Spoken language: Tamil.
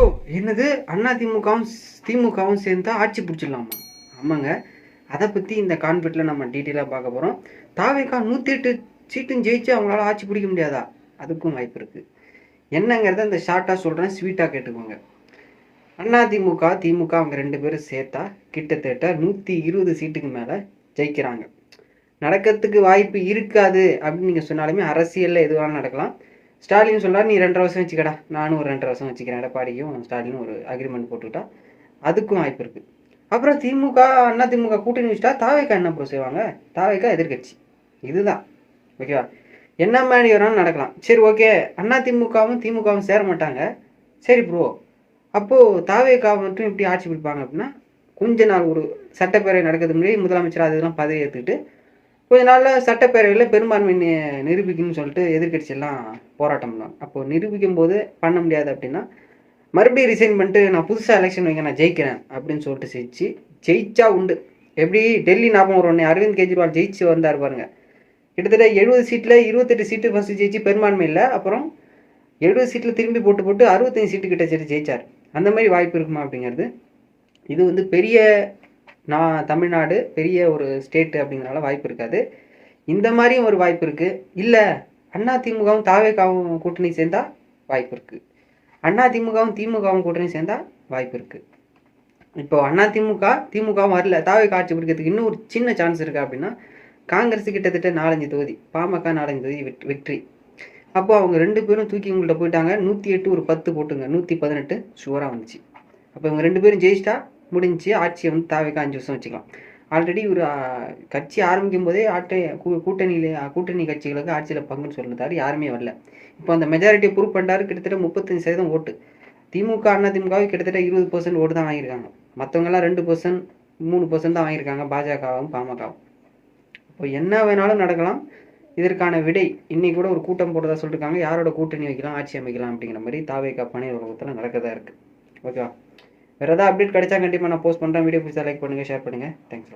ப்ரோ என்னது அதிமுகவும் திமுகவும் சேர்ந்தா ஆட்சி பிடிச்சிடலாமா? ஆமாங்க. அதை பற்றி இந்த கான்ஃபிடென்ட்டில் நம்ம டீட்டெயிலாக பார்க்க போகிறோம். தாவேகா 108 சீட்டும் ஜெயிச்சு அவங்களால ஆட்சி பிடிக்க முடியாதா? அதுக்கும் வாய்ப்பு இருக்குது. என்னங்கிறத இந்த ஷார்ட்டாக சொல்கிறேன், ஸ்வீட்டாக கேட்டுக்கோங்க. அதிமுக திமுக அவங்க 2 பேரும் சேர்த்தா கிட்டத்தட்ட 120 சீட்டுக்கு மேலே ஜெயிக்கிறாங்க. நடக்கிறதுக்கு வாய்ப்பு இருக்காது அப்படின்னு நீங்கள் சொன்னாலுமே அரசியலில் எதுவாக நடக்கலாம். ஸ்டாலின் சொல்கிறார், நீ 2.5 வருஷம் வச்சுக்கடா, நானும் ஒரு 2.5 வருஷம் வச்சுக்கிறேன், எடப்பாடியும் ஸ்டாலினும் ஒரு அக்ரிமெண்ட் போட்டுக்கிட்டா அதுக்கும் வாய்ப்பு இருக்குது. அப்புறம் திமுக அதிமுக கூட்டணி வச்சுட்டா தாவேக்கா என்ன ப்ரோ செய்வாங்க? தாவேக்கா எதிர்கட்சி, இதுதான் ஓகேவா. என்ன மாதிரி வேணாலும் நடக்கலாம். சரி ஓகே, அதிமுகவும் திமுகவும் சேர மாட்டாங்க. சரி ப்ரோ, அப்போது தாவேக்கா மட்டும் எப்படி ஆட்சி பிடிப்பாங்க அப்படின்னா, கொஞ்ச நாள் ஒரு சட்டப்பேரவை நடக்கிறதுக்கு முன்னாடி முதலமைச்சர் அதெல்லாம் பதவி ஏற்றுக்கிட்டு கொஞ்ச நாளில் சட்டப்பேரவையில் பெரும்பான்மை நிரூபிக்கணும்னு சொல்லிட்டு எதிர்கட்சியெல்லாம் போராட்டம் பண்ணுவாங்க. அப்போது நிரூபிக்கும் போது பண்ண முடியாது அப்படின்னா மறுபடியும் ரிசைன் பண்ணிட்டு நான் புதுசாக எலெக்ஷன் வைக்க நான் ஜெயிக்கிறேன் அப்படின்னு சொல்லிட்டு ஜெயிச்சா உண்டு. எப்படி டெல்லி ஞாபகம் வரும், அரவிந்த் கெஜ்ரிவால் ஜெயிச்சு வந்தார் பாருங்க. கிட்டத்தட்ட 70 சீட்டில் 28 சீட்டு ஃபஸ்ட்டு ஜெயிச்சு பெரும்பான்மை இல்லை, அப்புறம் 70 சீட்டில் திரும்பி போட்டு 65 சீட்டு கிட்ட ஜெயிச்சார். அந்த மாதிரி வாய்ப்பு இருக்குமா அப்படிங்கிறது. இது வந்து பெரிய தமிழ்நாடு பெரிய ஒரு ஸ்டேட்டு அப்படிங்கிறனால வாய்ப்பு இருக்காது. இந்த மாதிரியும் ஒரு வாய்ப்பு இருக்குது. இல்லை அதிமுகவும் தாவேகாவும் கூட்டணி சேர்ந்தா வாய்ப்பு இருக்குது. அதிமுகவும் திமுகவும் கூட்டணி சேர்ந்தா வாய்ப்பு இருக்குது. இப்போ அதிமுக திமுகவும் வரல, தாவேகா ஆட்சி பிடிக்கிறதுக்கு இன்னும் ஒரு சின்ன சான்ஸ் இருக்குது. அப்படின்னா காங்கிரஸ் கிட்டத்தட்ட 4-5 தொகுதி, பாமக 4-5 தொகுதி வெற்றி. அப்போ அவங்க 2 பேரும் தூக்கி உங்கள்கிட்ட போயிட்டாங்க. 108 ஒரு 10 போட்டுங்க, 118 ஷுவராக வந்துச்சு. அப்போ இவங்க 2 பேரும் ஜெயிச்சிட்டா முடிஞ்சு ஆட்சியை வந்து தாவேக்கா 5 வருஷம் வச்சுக்கலாம். ஆல்ரெடி ஒரு கட்சி ஆரம்பிக்கும் போதே கூட்டணி கட்சிகளுக்கு ஆட்சியில் பங்குன்னு சொல்லிட்டாரு, யாருமே வரல. இப்போ அந்த மெஜாரிட்டியை ப்ரூவ் பண்ணிட்டாரு. கிட்டத்தட்ட 35% ஓட்டு. திமுக அதிமுகவை கிட்டத்தட்ட 20% ஓட்டு தான் வாங்கியிருக்காங்க. மற்றவங்கெல்லாம் 2%, 3% தான் வாங்கியிருக்காங்க, பாஜகவும் பாமகவும். இப்போ என்ன வேணாலும் நடக்கலாம். இதற்கான விடை இன்னைக்கு கூட ஒரு கூட்டம் போட்டதா சொல்லியிருக்காங்க. யாரோட கூட்டணி வைக்கலாம், ஆட்சி அமைக்கலாம் அப்படிங்கிற மாதிரி தாவேக்கா பணியர் உலகத்தில் நடக்கதா இருக்குது. ஓகேவா. வேறு ஏதாவது அப்டேட் கிடைச்சா கண்டிப்பாக நான் போஸ்ட் பண்ணுறேன். வீடியோ பிடிச்சா லைக் பண்ணுங்கள், ஷேர் பண்ணுங்கள். தேங்க்ஸ்.